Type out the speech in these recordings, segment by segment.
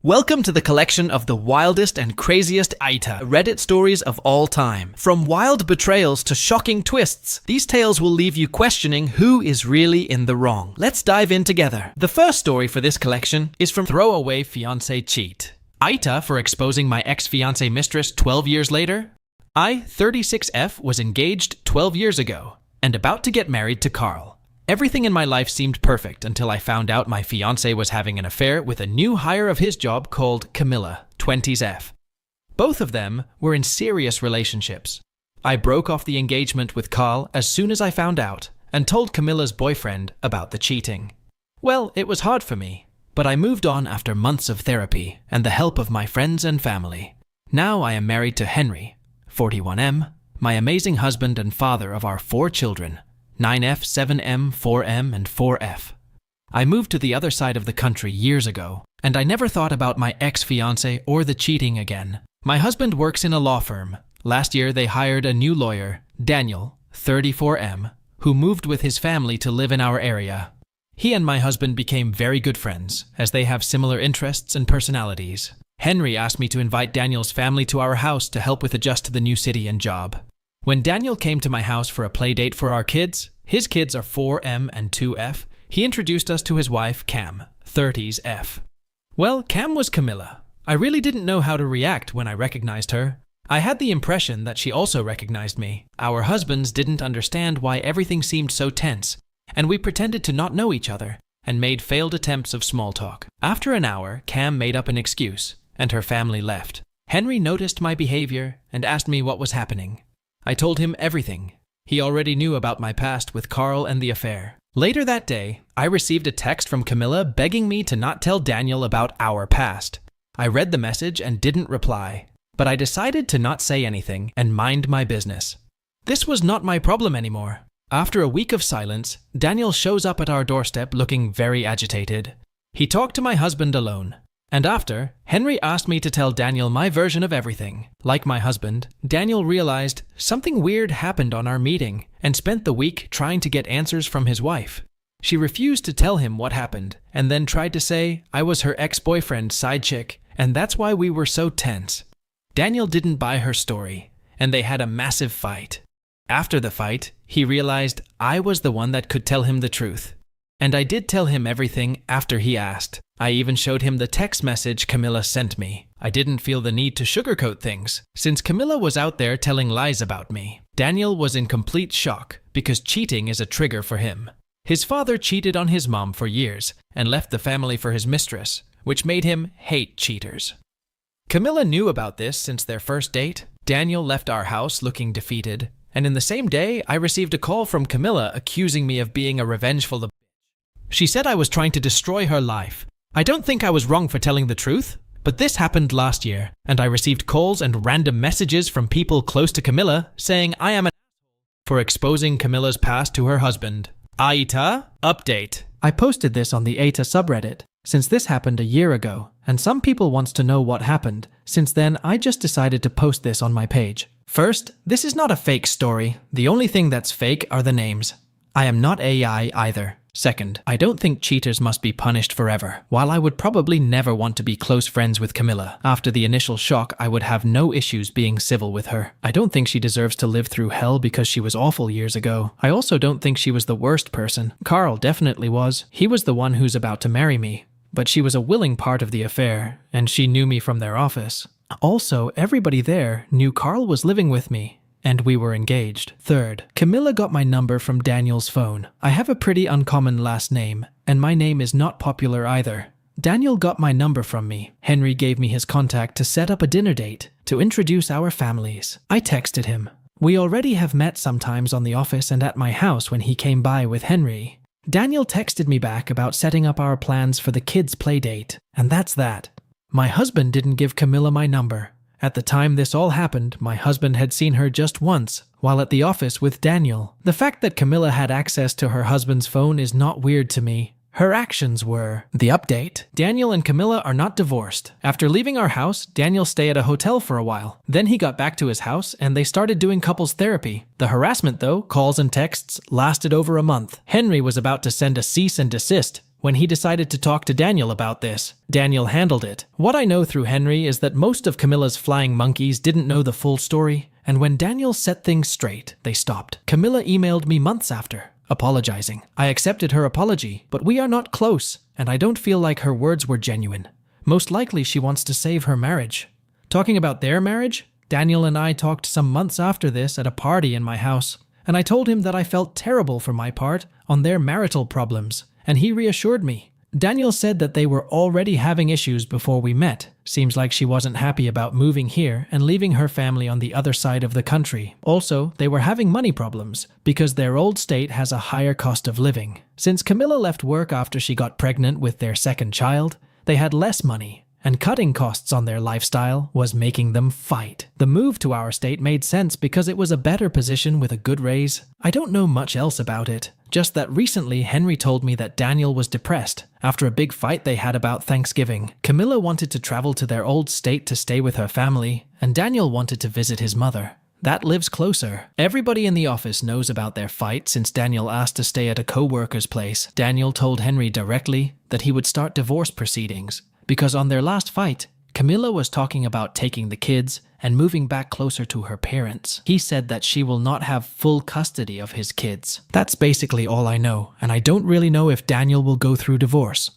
Welcome to the collection of the wildest and craziest AITA Reddit stories of all time. From wild betrayals to shocking twists, these tales will leave you questioning who is really in the wrong. Let's dive in together. The first story for this collection is from Throwaway Fiancé Cheat. AITA for exposing my ex-fiancé mistress 12 years later. I, 36F, was engaged 12 years ago and about to get married to Carl. Everything in my life seemed perfect until I found out my fiancé was having an affair with a new hire of his job called Camilla, 20s. Both of them were in serious relationships. I broke off the engagement with Carl as soon as I found out and told Camilla's boyfriend about the cheating. Well, it was hard for me, but I moved on after months of therapy and the help of my friends and family. Now I am married to Henry, 41M, my amazing husband and father of our 4 children. 9F, 7M, 4M, and 4F. I moved to the other side of the country years ago, and I never thought about my ex-fiancé or the cheating again. My husband works in a law firm. Last year they hired a new lawyer, Daniel, 34M, who moved with his family to live in our area. He and my husband became very good friends, as they have similar interests and personalities. Henry asked me to invite Daniel's family to our house to help with adjust to the new city and job. When Daniel came to my house for a play date for our kids, his kids are 4M and 2F, he introduced us to his wife, Cam, 30s F. Well, Cam was Camilla. I really didn't know how to react when I recognized her. I had the impression that she also recognized me. Our husbands didn't understand why everything seemed so tense, and we pretended to not know each other and made failed attempts of small talk. After an hour, Cam made up an excuse, and her family left. Henry noticed my behavior and asked me what was happening. I told him everything. He already knew about my past with Carl and the affair. Later that day, I received a text from Camilla begging me to not tell Daniel about our past. I read the message and didn't reply, but I decided to not say anything and mind my business. This was not my problem anymore. After a week of silence, Daniel shows up at our doorstep looking very agitated. He talked to my husband alone. And after, Henry asked me to tell Daniel my version of everything. Like my husband, Daniel realized something weird happened on our meeting and spent the week trying to get answers from his wife. She refused to tell him what happened and then tried to say I was her ex-boyfriend's side chick, and that's why we were so tense. Daniel didn't buy her story, and they had a massive fight. After the fight, he realized I was the one that could tell him the truth. And I did tell him everything after he asked. I even showed him the text message Camilla sent me. I didn't feel the need to sugarcoat things, since Camilla was out there telling lies about me. Daniel was in complete shock, because cheating is a trigger for him. His father cheated on his mom for years, and left the family for his mistress, which made him hate cheaters. Camilla knew about this since their first date. Daniel left our house looking defeated, and in the same day, I received a call from Camilla accusing me of being a revengeful bitch. She said I was trying to destroy her life. I don't think I was wrong for telling the truth, but this happened last year, and I received calls and random messages from people close to Camilla saying I am an asshole for exposing Camilla's past to her husband. AITA update. I posted this on the AITA subreddit, since this happened a year ago, and some people wants to know what happened. Since then, I just decided to post this on my page. First, this is not a fake story. The only thing that's fake are the names. I am not AI either. Second, I don't think cheaters must be punished forever. While I would probably never want to be close friends with Camilla, after the initial shock I would have no issues being civil with her. I don't think she deserves to live through hell because she was awful years ago. I also don't think she was the worst person. Carl definitely was. He was the one who's about to marry me. But she was a willing part of the affair, and she knew me from their office. Also, everybody there knew Carl was living with me, and we were engaged. Third, Camilla got my number from Daniel's phone. I have a pretty uncommon last name, and my name is not popular either. Daniel got my number from me. Henry gave me his contact to set up a dinner date to introduce our families. I texted him. We already have met sometimes on the office and at my house when he came by with Henry. Daniel texted me back about setting up our plans for the kids' play date, and that's that. My husband didn't give Camilla my number. At the time this all happened, my husband had seen her just once, while at the office with Daniel. The fact that Camilla had access to her husband's phone is not weird to me. Her actions were. The update. Daniel and Camilla are not divorced. After leaving our house, Daniel stayed at a hotel for a while. Then he got back to his house and they started doing couples therapy. The harassment though, calls and texts, lasted over a month. Henry was about to send a cease and desist when he decided to talk to Daniel about this. Daniel handled it. What I know through Henry is that most of Camilla's flying monkeys didn't know the full story, and when Daniel set things straight, they stopped. Camilla emailed me months after, apologizing. I accepted her apology, but we are not close, and I don't feel like her words were genuine. Most likely she wants to save her marriage. Talking about their marriage, Daniel and I talked some months after this at a party in my house, and I told him that I felt terrible for my part on their marital problems, and he reassured me. Daniel said that they were already having issues before we met. Seems like she wasn't happy about moving here and leaving her family on the other side of the country. Also, they were having money problems because their old state has a higher cost of living. Since Camilla left work after she got pregnant with their second child, they had less money, and cutting costs on their lifestyle was making them fight. The move to our state made sense because it was a better position with a good raise. I don't know much else about it, just that recently Henry told me that Daniel was depressed after a big fight they had about Thanksgiving. Camilla wanted to travel to their old state to stay with her family, and Daniel wanted to visit his mother. That lives closer. Everybody in the office knows about their fight since Daniel asked to stay at a co-worker's place. Daniel told Henry directly that he would start divorce proceedings, because on their last fight, Camilla was talking about taking the kids and moving back closer to her parents. He said that she will not have full custody of his kids. That's basically all I know, and I don't really know if Daniel will go through divorce.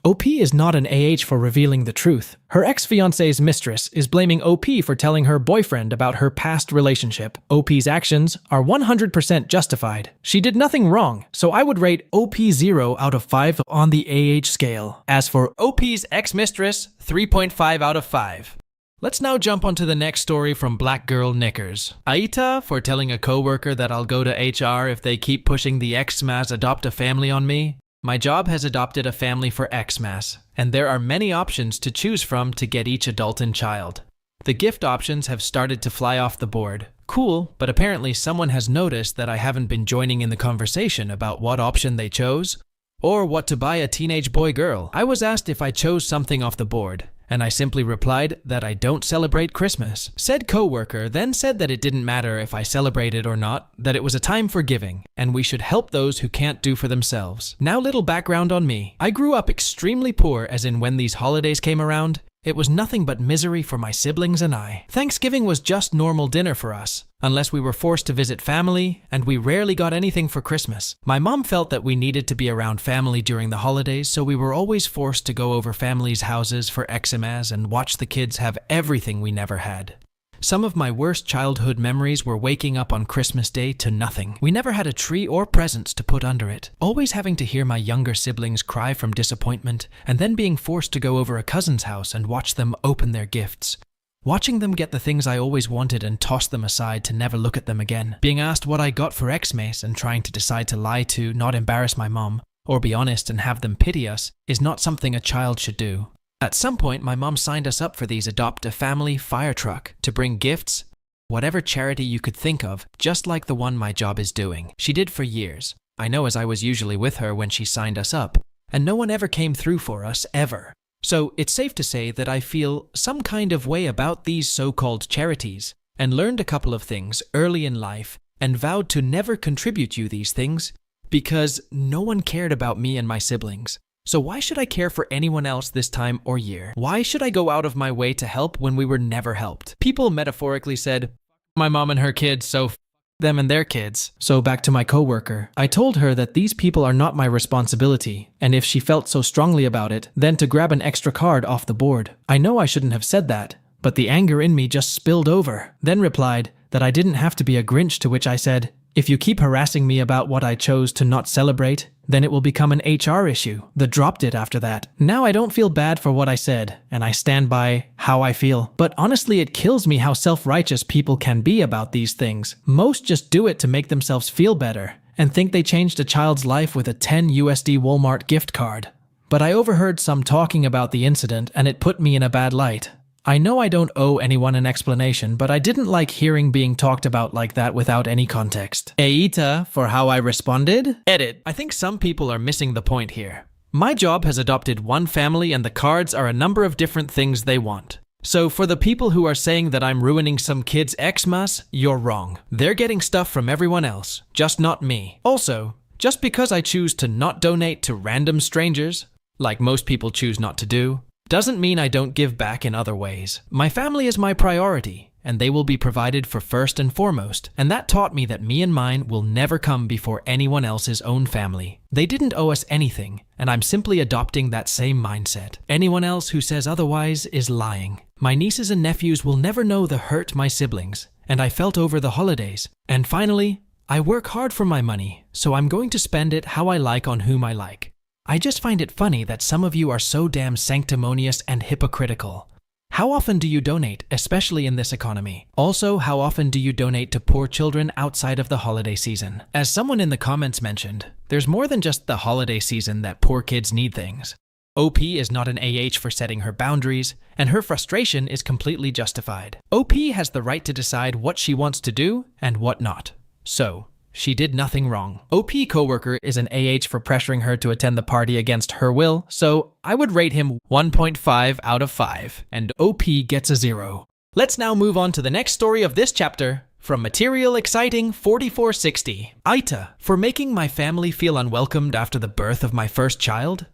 OP is not an AH for revealing the truth. Her ex-fiance's mistress is blaming OP for telling her boyfriend about her past relationship. OP's actions are 100% justified. She did nothing wrong, so I would rate OP 0 out of 5 on the AH scale. As for OP's ex-mistress, 3.5 out of 5. Let's now jump onto the next story from Black Girl Knickers. AITA for telling a coworker that I'll go to HR if they keep pushing the Xmas adopt a family on me. My job has adopted a family for Xmas, and there are many options to choose from to get each adult and child. The gift options have started to fly off the board. Cool, but apparently someone has noticed that I haven't been joining in the conversation about what option they chose, or what to buy a teenage boy-girl. I was asked if I chose something off the board, and I simply replied that I don't celebrate Christmas. Said coworker then said that it didn't matter if I celebrated or not, that it was a time for giving, and we should help those who can't do for themselves. Now little background on me. I grew up extremely poor, as in when these holidays came around, it was nothing but misery for my siblings and I. Thanksgiving was just normal dinner for us, unless we were forced to visit family, and we rarely got anything for Christmas. My mom felt that we needed to be around family during the holidays, so we were always forced to go over families' houses for Xmas and watch the kids have everything we never had. Some of my worst childhood memories were waking up on Christmas Day to nothing. We never had a tree or presents to put under it. Always having to hear my younger siblings cry from disappointment, and then being forced to go over a cousin's house and watch them open their gifts. Watching them get the things I always wanted and toss them aside to never look at them again. Being asked what I got for Xmas and trying to decide to lie to not embarrass my mom, or be honest and have them pity us, is not something a child should do. At some point, my mom signed us up for these Adopt a Family fire truck to bring gifts, whatever charity you could think of, just like the one my job is doing. She did for years. I know, as I was usually with her when she signed us up, and no one ever came through for us, ever. So it's safe to say that I feel some kind of way about these so-called charities, and learned a couple of things early in life, and vowed to never contribute you these things, because no one cared about me and my siblings. So why should I care for anyone else this time or year? Why should I go out of my way to help when we were never helped? People metaphorically said, my mom and her kids, so f them and their kids. So back to my coworker. I told her that these people are not my responsibility, and if she felt so strongly about it, then to grab an extra card off the board. I know I shouldn't have said that, but the anger in me just spilled over. Then replied that I didn't have to be a Grinch, to which I said, if you keep harassing me about what I chose to not celebrate, then it will become an HR issue. They dropped it after that. Now I don't feel bad for what I said, and I stand by how I feel. But honestly, it kills me how self-righteous people can be about these things. Most just do it to make themselves feel better, and think they changed a child's life with a 10 USD Walmart gift card. But I overheard some talking about the incident, and it put me in a bad light. I know I don't owe anyone an explanation, but I didn't like hearing being talked about like that without any context. AITA for how I responded? Edit. I think some people are missing the point here. My job has adopted one family, and the cards are a number of different things they want. So for the people who are saying that I'm ruining some kid's Xmas, you're wrong. They're getting stuff from everyone else, just not me. Also, Just because I choose to not donate to random strangers, like most people choose not to do, doesn't mean I don't give back in other ways. My family is my priority, and they will be provided for first and foremost, and that taught me that me and mine will never come before anyone else's own family. They didn't owe us anything, and I'm simply adopting that same mindset. Anyone else who says otherwise is lying. My nieces and nephews will never know the hurt my siblings, and I felt over the holidays. And finally, I work hard for my money, so I'm going to spend it how I like on whom I like. I just find it funny that some of you are so damn sanctimonious and hypocritical. How often do you donate, especially in this economy? Also, how often do you donate to poor children outside of the holiday season? As someone in the comments mentioned, there's more than just the holiday season that poor kids need things. OP is not an AH for setting her boundaries, and her frustration is completely justified. OP has the right to decide what she wants to do and what not. So, she did nothing wrong. OP coworker is an AH for pressuring her to attend the party against her will, so I would rate him 1.5 out of 5, and OP gets a 0. Let's now move on to the next story of this chapter, from Material Exciting 4460. AITA, for making my family feel unwelcomed after the birth of my first child.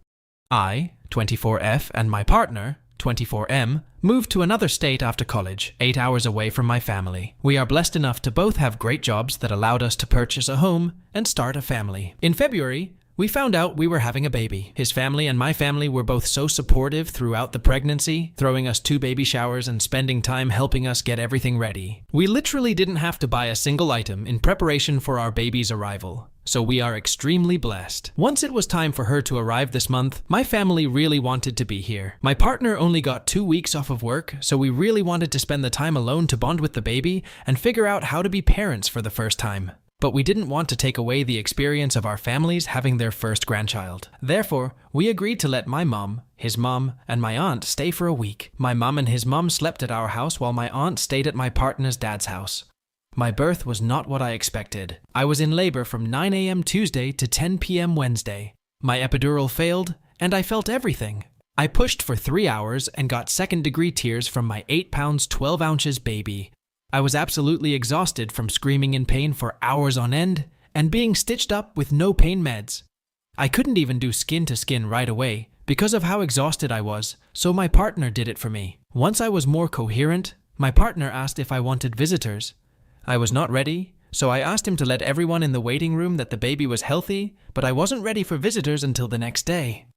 I, 24F, and my partner, 24M, moved to another state after college, 8 hours away from my family. We are blessed enough to both have great jobs that allowed us to purchase a home and start a family. In February, we found out we were having a baby. His family and my family were both so supportive throughout the pregnancy, throwing us 2 baby showers and spending time helping us get everything ready. We literally didn't have to buy a single item in preparation for our baby's arrival. So we are extremely blessed. Once it was time for her to arrive this month, my family really wanted to be here. My partner only got 2 weeks off of work, so we really wanted to spend the time alone to bond with the baby and figure out how to be parents for the first time. But we didn't want to take away the experience of our families having their first grandchild. Therefore, we agreed to let my mom, his mom, and my aunt stay for a week. My mom and his mom slept at our house while my aunt stayed at my partner's dad's house. My birth was not what I expected. I was in labor from 9 a.m. Tuesday to 10 p.m. Wednesday. My epidural failed, and I felt everything. I pushed for 3 hours and got second-degree tears from my 8 pounds 12 ounces baby. I was absolutely exhausted from screaming in pain for hours on end and being stitched up with no pain meds. I couldn't even do skin-to-skin right away because of how exhausted I was, so my partner did it for me. Once I was more coherent, my partner asked if I wanted visitors. I was not ready, so I asked him to let everyone in the waiting room that the baby was healthy, but I wasn't ready for visitors until the next day.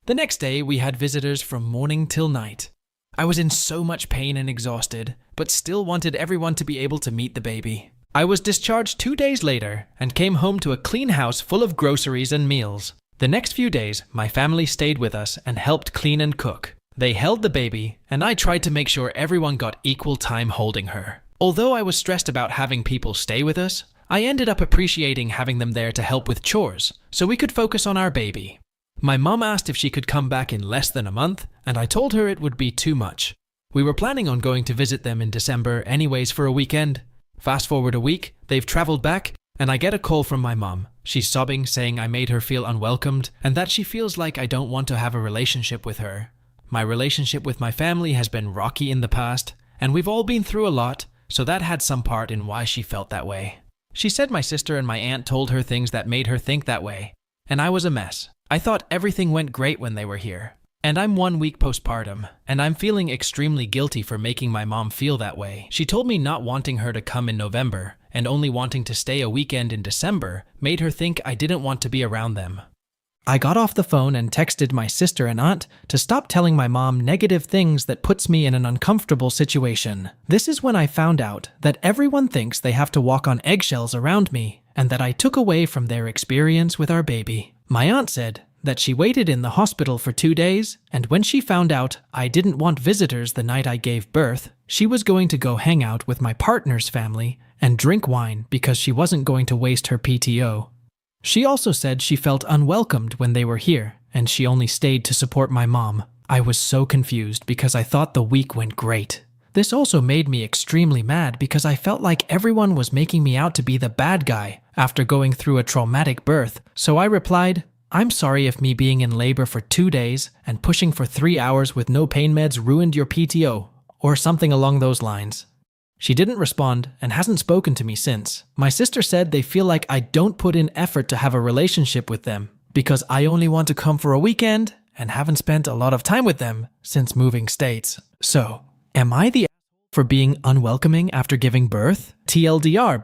The next day, we had visitors from morning till night. I was in so much pain and exhausted, but still wanted everyone to be able to meet the baby. I was discharged 2 days later and came home to a clean house full of groceries and meals. The next few days, my family stayed with us and helped clean and cook. They held the baby, and I tried to make sure everyone got equal time holding her. Although I was stressed about having people stay with us, I ended up appreciating having them there to help with chores, so we could focus on our baby. My mom asked if she could come back in less than a month, and I told her it would be too much. We were planning on going to visit them in December anyways for a weekend. Fast forward a week, they've traveled back, and I get a call from my mom. She's sobbing, saying I made her feel unwelcomed, and that she feels like I don't want to have a relationship with her. My relationship with my family has been rocky in the past, and we've all been through a lot, so that had some part in why she felt that way. She said my sister and my aunt told her things that made her think that way, and I was a mess. I thought everything went great when they were here. And I'm 1 week postpartum, and I'm feeling extremely guilty for making my mom feel that way. She told me not wanting her to come in November, and only wanting to stay a weekend in December, made her think I didn't want to be around them. I got off the phone and texted my sister and aunt to stop telling my mom negative things that puts me in an uncomfortable situation. This is when I found out that everyone thinks they have to walk on eggshells around me, and that I took away from their experience with our baby. My aunt said that she waited in the hospital for 2 days, and when she found out I didn't want visitors the night I gave birth, she was going to go hang out with my partner's family and drink wine because she wasn't going to waste her PTO. She also said she felt unwelcomed when they were here, and she only stayed to support my mom. I was so confused because I thought the week went great. This also made me extremely mad because I felt like everyone was making me out to be the bad guy after going through a traumatic birth, so I replied, "I'm sorry if me being in labor for 2 days and pushing for 3 hours with no pain meds ruined your PTO," or something along those lines. She didn't respond and hasn't spoken to me since. My sister said they feel like I don't put in effort to have a relationship with them because I only want to come for a weekend and haven't spent a lot of time with them since moving states. So, am I the for being unwelcoming after giving birth? TLDR.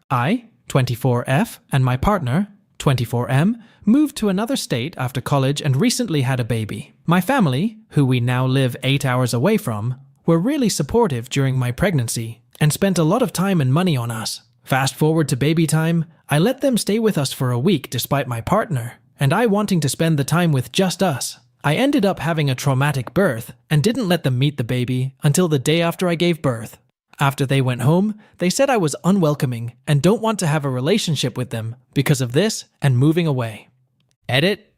I, 24F, and my partner, 24M, moved to another state after college and recently had a baby. My family, who we now live 8 hours away from, were really supportive during my pregnancy and spent a lot of time and money on us. Fast forward to baby time, I let them stay with us for a week despite my partner, and I wanting to spend the time with just us. I ended up having a traumatic birth and didn't let them meet the baby until the day after I gave birth. After they went home, they said I was unwelcoming and don't want to have a relationship with them because of this and moving away. Edit.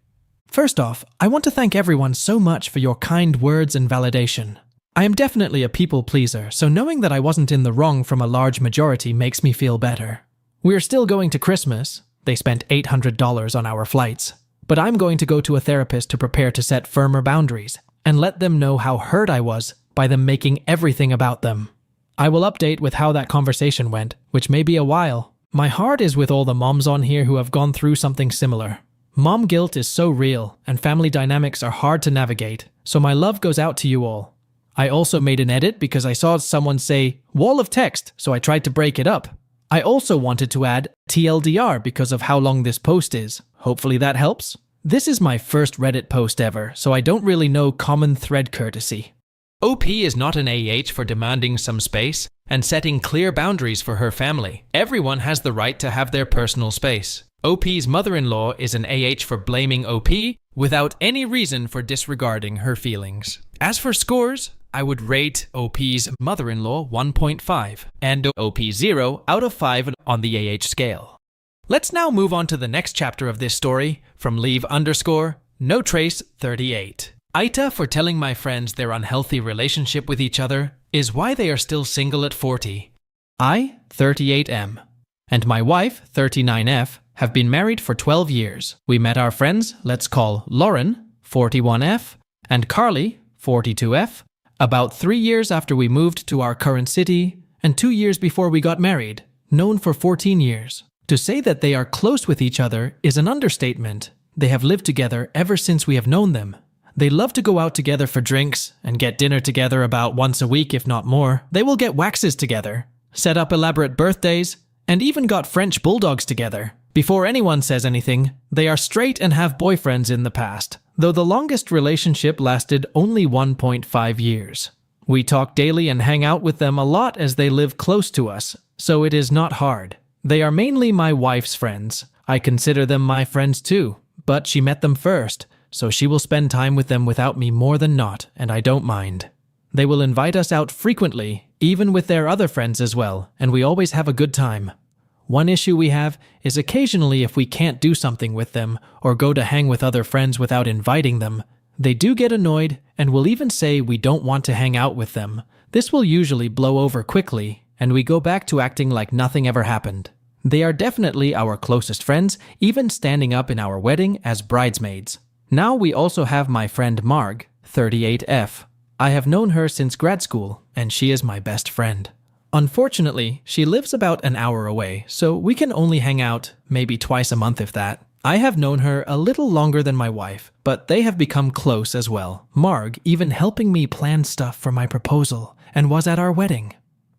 First off, I want to thank everyone so much for your kind words and validation. I am definitely a people pleaser, so knowing that I wasn't in the wrong from a large majority makes me feel better. We're still going to Christmas. They spent $800 on our flights. But I'm going to go to a therapist to prepare to set firmer boundaries and let them know how hurt I was by them making everything about them. I will update with how that conversation went, which may be a while. My heart is with all the moms on here who have gone through something similar. Mom guilt is so real, and family dynamics are hard to navigate, so my love goes out to you all. I also made an edit because I saw someone say, wall of text, so I tried to break it up. I also wanted to add TLDR because of how long this post is. Hopefully that helps. This is my first Reddit post ever, so I don't really know common thread courtesy. OP is not an AH for demanding some space and setting clear boundaries for her family. Everyone has the right to have their personal space. OP's mother-in-law is an AH for blaming OP without any reason for disregarding her feelings. As for scores, I would rate OP's mother-in-law 1.5 and OP 0 out of 5 on the AH scale. Let's now move on to the next chapter of this story from leave_no_trace38. AITA for telling my friends their unhealthy relationship with each other is why they are still single at 40. I, 38M, and my wife, 39F, have been married for 12 years. We met our friends, let's call Lauren, 41F, and Carly, 42F, about 3 years after we moved to our current city and 2 years before we got married, known for 14 years. To say that they are close with each other is an understatement. They have lived together ever since we have known them. They love to go out together for drinks and get dinner together about once a week if not more. They will get waxes together, set up elaborate birthdays, and even got French bulldogs together. Before anyone says anything, they are straight and have boyfriends in the past, though the longest relationship lasted only 1.5 years. We talk daily and hang out with them a lot as they live close to us, so it is not hard. They are mainly my wife's friends. I consider them my friends too, but she met them first, so she will spend time with them without me more than not, and I don't mind. They will invite us out frequently, even with their other friends as well, and we always have a good time. One issue we have is occasionally if we can't do something with them or go to hang with other friends without inviting them, they do get annoyed and will even say we don't want to hang out with them. This will usually blow over quickly, and we go back to acting like nothing ever happened. They are definitely our closest friends, even standing up in our wedding as bridesmaids. Now we also have my friend Marg, 38F. I have known her since grad school, and she is my best friend. Unfortunately, she lives about an hour away, so we can only hang out maybe twice a month if that. I have known her a little longer than my wife, but they have become close as well. Marg even helping me plan stuff for my proposal, and was at our wedding.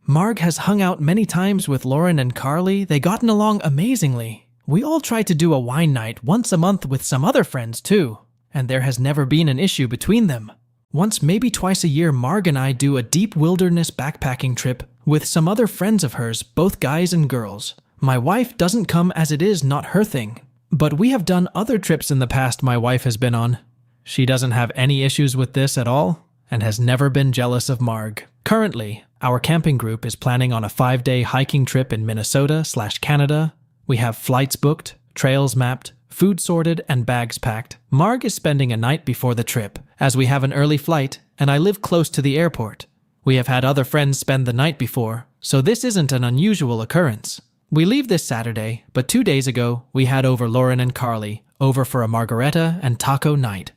Marg has hung out many times with Lauren and Carly. They gotten along amazingly. We all try to do a wine night once a month with some other friends too, and there has never been an issue between them. Once, maybe twice a year, Marg and I do a deep wilderness backpacking trip with some other friends of hers, both guys and girls. My wife doesn't come as it is not her thing, but we have done other trips in the past my wife has been on. She doesn't have any issues with this at all and has never been jealous of Marg. Currently, our camping group is planning on a 5-day hiking trip in Minnesota/Canada. We have flights booked, trails mapped, food sorted, and bags packed. Marg is spending a night before the trip, as we have an early flight, and I live close to the airport. We have had other friends spend the night before, so this isn't an unusual occurrence. We leave this Saturday, but 2 days ago, we had over Lauren and Carly, over for a margarita and taco night.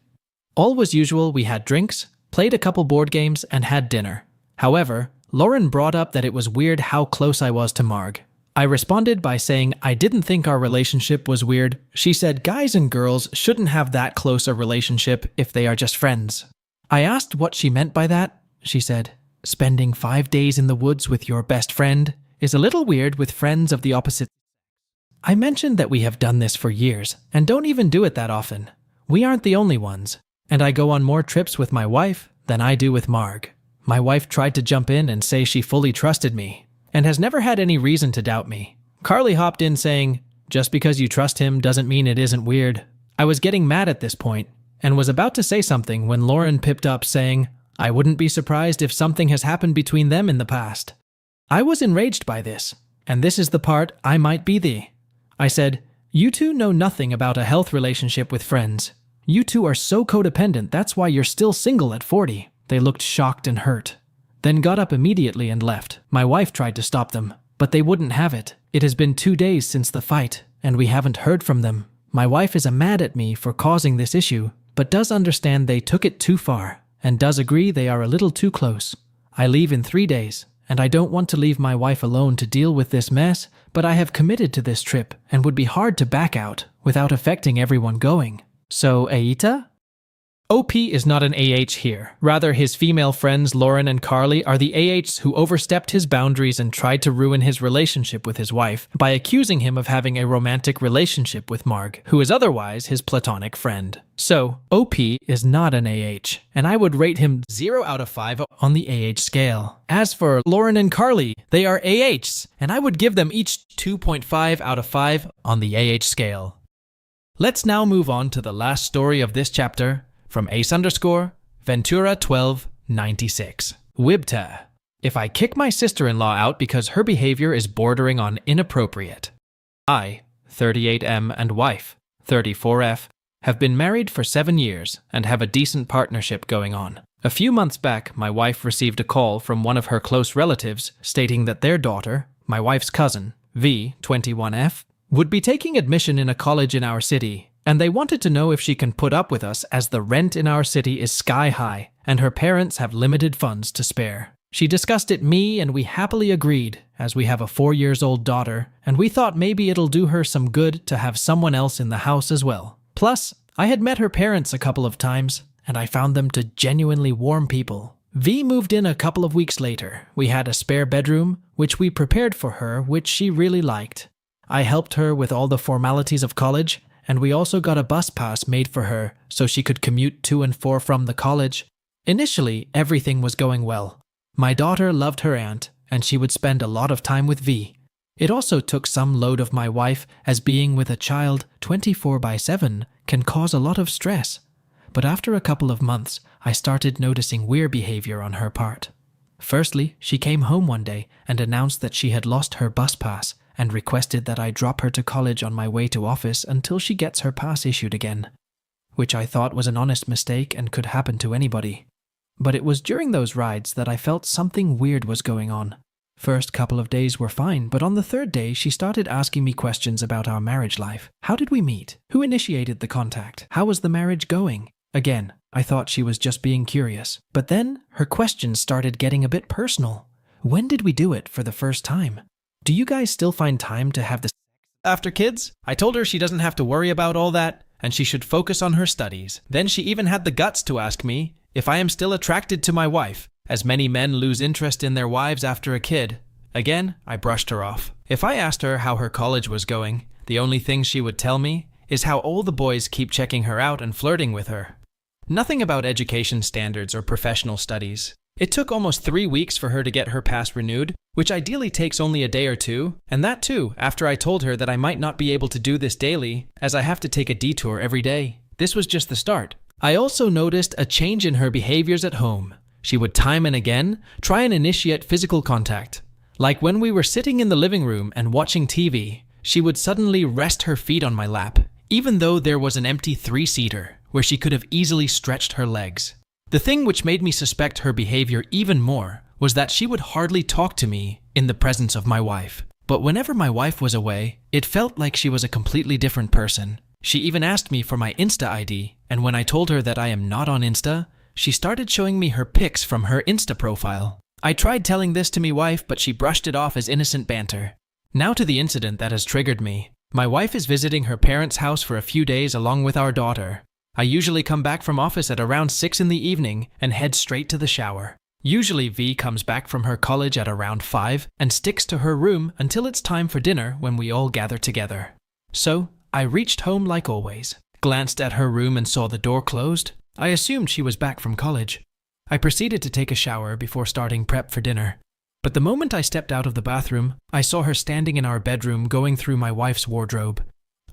All was usual. We had drinks, played a couple board games, and had dinner. However, Lauren brought up that it was weird how close I was to Marg. I responded by saying I didn't think our relationship was weird. She said guys and girls shouldn't have that close a relationship if they are just friends. I asked what she meant by that. She said, spending 5 days in the woods with your best friend is a little weird with friends of the opposite. I mentioned that we have done this for years and don't even do it that often. We aren't the only ones, and I go on more trips with my wife than I do with Marg. My wife tried to jump in and say she fully trusted me and has never had any reason to doubt me. Carly hopped in saying, just because you trust him doesn't mean it isn't weird. I was getting mad at this point and was about to say something when Lauren pipped up saying, I wouldn't be surprised if something has happened between them in the past. I was enraged by this, and this is the part I might be the. I said, you two know nothing about a health relationship with friends. You two are so codependent, that's why you're still single at 40. They looked shocked and hurt, then got up immediately and left. My wife tried to stop them, but they wouldn't have it. It has been 2 days since the fight, and we haven't heard from them. My wife is mad at me for causing this issue, but does understand they took it too far, and does agree they are a little too close. I leave in 3 days, and I don't want to leave my wife alone to deal with this mess, but I have committed to this trip and would be hard to back out without affecting everyone going. So, AITA? OP is not an AH here. Rather, his female friends Lauren and Carly are the AHs who overstepped his boundaries and tried to ruin his relationship with his wife by accusing him of having a romantic relationship with Marg, who is otherwise his platonic friend. So, OP is not an AH, and I would rate him 0 out of 5 on the AH scale. As for Lauren and Carly, they are AHs, and I would give them each 2.5 out of 5 on the AH scale. Let's now move on to the last story of this chapter, from Ace_Ventura 1296. Wibta. If I kick my sister-in-law out because her behavior is bordering on inappropriate. I, 38M, and wife, 34F, have been married for 7 years and have a decent partnership going on. A few months back, my wife received a call from one of her close relatives stating that their daughter, my wife's cousin, V, 21F, would be taking admission in a college in our city, and they wanted to know if she can put up with us as the rent in our city is sky high and her parents have limited funds to spare. She discussed it me and we happily agreed, as we have a 4-year-old daughter and we thought maybe it'll do her some good to have someone else in the house as well. Plus, I had met her parents a couple of times and I found them to genuinely warm people. V moved in a couple of weeks later. We had a spare bedroom, which we prepared for her, which she really liked. I helped her with all the formalities of college, and we also got a bus pass made for her so she could commute to and from the college. Initially, everything was going well. My daughter loved her aunt, and she would spend a lot of time with V. It also took some load of my wife, as being with a child 24/7 can cause a lot of stress. But after a couple of months, I started noticing weird behavior on her part. Firstly, she came home one day and announced that she had lost her bus pass and requested that I drop her to college on my way to office until she gets her pass issued again, which I thought was an honest mistake and could happen to anybody. But it was during those rides that I felt something weird was going on. First couple of days were fine, but on the 3rd day she started asking me questions about our marriage life. How did we meet? Who initiated the contact? How was the marriage going? Again, I thought she was just being curious. But then her questions started getting a bit personal. When did we do it for the first time? Do you guys still find time to have this after kids? I told her she doesn't have to worry about all that, and she should focus on her studies. Then she even had the guts to ask me if I am still attracted to my wife, as many men lose interest in their wives after a kid. Again, I brushed her off. If I asked her how her college was going, the only thing she would tell me is how all the boys keep checking her out and flirting with her. Nothing about education standards or professional studies. It took almost 3 weeks for her to get her pass renewed, which ideally takes only a day or two, and that too after I told her that I might not be able to do this daily, as I have to take a detour every day. This was just the start. I also noticed a change in her behaviors at home. She would time and again try and initiate physical contact. Like when we were sitting in the living room and watching TV, she would suddenly rest her feet on my lap, even though there was an empty 3-seater where she could have easily stretched her legs. The thing which made me suspect her behavior even more was that she would hardly talk to me in the presence of my wife. But whenever my wife was away, it felt like she was a completely different person. She even asked me for my Insta ID, and when I told her that I am not on Insta, she started showing me her pics from her Insta profile. I tried telling this to me wife, but she brushed it off as innocent banter. Now to the incident that has triggered me. My wife is visiting her parents' house for a few days along with our daughter. I usually come back from office at around 6 in the evening and head straight to the shower. Usually V comes back from her college at around 5 and sticks to her room until it's time for dinner when we all gather together. So, I reached home like always, glanced at her room and saw the door closed. I assumed she was back from college. I proceeded to take a shower before starting prep for dinner. But the moment I stepped out of the bathroom, I saw her standing in our bedroom going through my wife's wardrobe.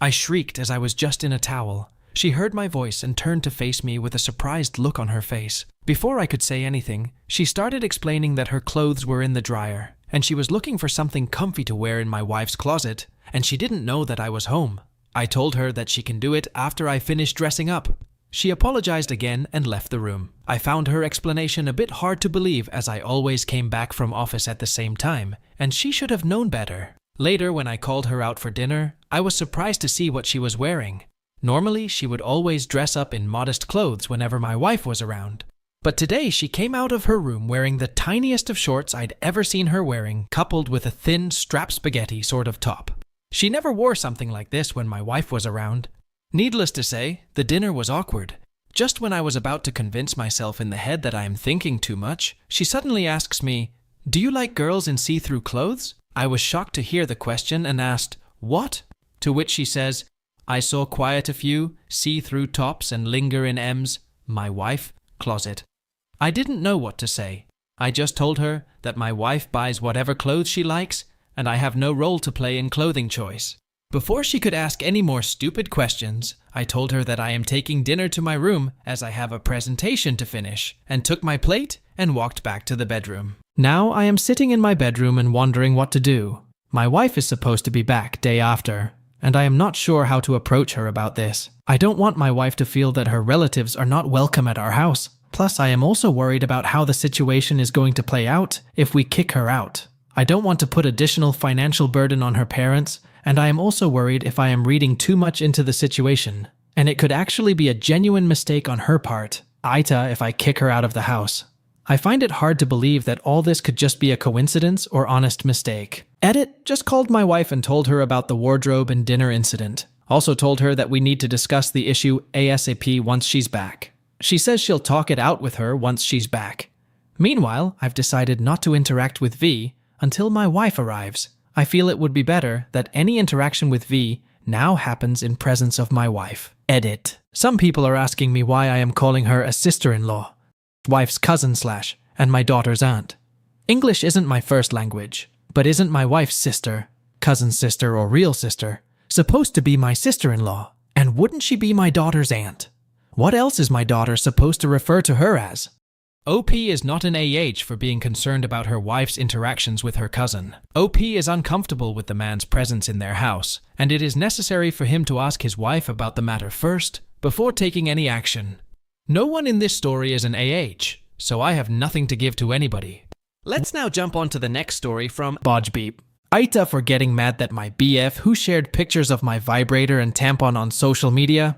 I shrieked as I was just in a towel. She heard my voice and turned to face me with a surprised look on her face. Before I could say anything, she started explaining that her clothes were in the dryer, and she was looking for something comfy to wear in my wife's closet, and she didn't know that I was home. I told her that she can do it after I finish dressing up. She apologized again and left the room. I found her explanation a bit hard to believe as I always came back from office at the same time, and she should have known better. Later, when I called her out for dinner, I was surprised to see what she was wearing. Normally, she would always dress up in modest clothes whenever my wife was around. But today, she came out of her room wearing the tiniest of shorts I'd ever seen her wearing, coupled with a thin, strap spaghetti sort of top. She never wore something like this when my wife was around. Needless to say, the dinner was awkward. Just when I was about to convince myself in the head that I am thinking too much, she suddenly asks me, "Do you like girls in see-through clothes?" I was shocked to hear the question and asked, "What?" To which she says, "I saw quite a few see-through tops and linger in M's, my wife, closet." I didn't know what to say. I just told her that my wife buys whatever clothes she likes, and I have no role to play in clothing choice. Before she could ask any more stupid questions, I told her that I am taking dinner to my room as I have a presentation to finish, and took my plate and walked back to the bedroom. Now I am sitting in my bedroom and wondering what to do. My wife is supposed to be back day after, and I am not sure how to approach her about this. I don't want my wife to feel that her relatives are not welcome at our house. Plus, I am also worried about how the situation is going to play out if we kick her out. I don't want to put additional financial burden on her parents, and I am also worried if I am reading too much into the situation, and it could actually be a genuine mistake on her part, AITA, if I kick her out of the house. I find it hard to believe that all this could just be a coincidence or honest mistake. Edit, just called my wife and told her about the wardrobe and dinner incident. Also told her that we need to discuss the issue ASAP once she's back. She says she'll talk it out with her once she's back. Meanwhile, I've decided not to interact with V until my wife arrives. I feel it would be better that any interaction with V now happens in presence of my wife. Edit. Some people are asking me why I am calling her a sister-in-law, wife's cousin / and my daughter's aunt. English isn't my first language, but isn't my wife's sister, cousin sister or real sister, supposed to be my sister-in-law? And wouldn't she be my daughter's aunt? What else is my daughter supposed to refer to her as? OP is not an AH for being concerned about her wife's interactions with her cousin. OP is uncomfortable with the man's presence in their house, and it is necessary for him to ask his wife about the matter first, before taking any action. No one in this story is an AH, so I have nothing to give to anybody. Let's now jump on to the next story from Bodgebeep. AITA for getting mad that my BF who shared pictures of my vibrator and tampon on social media.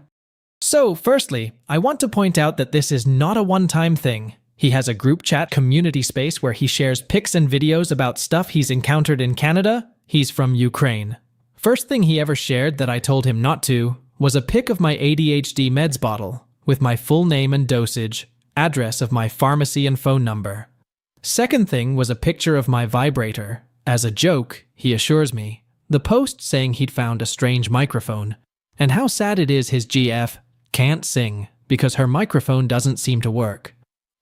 So, firstly, I want to point out that this is not a one-time thing. He has a group chat community space where he shares pics and videos about stuff he's encountered in Canada. He's from Ukraine. First thing he ever shared that I told him not to was a pic of my ADHD meds bottle with my full name and dosage, address of my pharmacy and phone number. Second thing was a picture of my vibrator. As a joke, he assures me. The post saying he'd found a strange microphone, and how sad it is his GF can't sing because her microphone doesn't seem to work.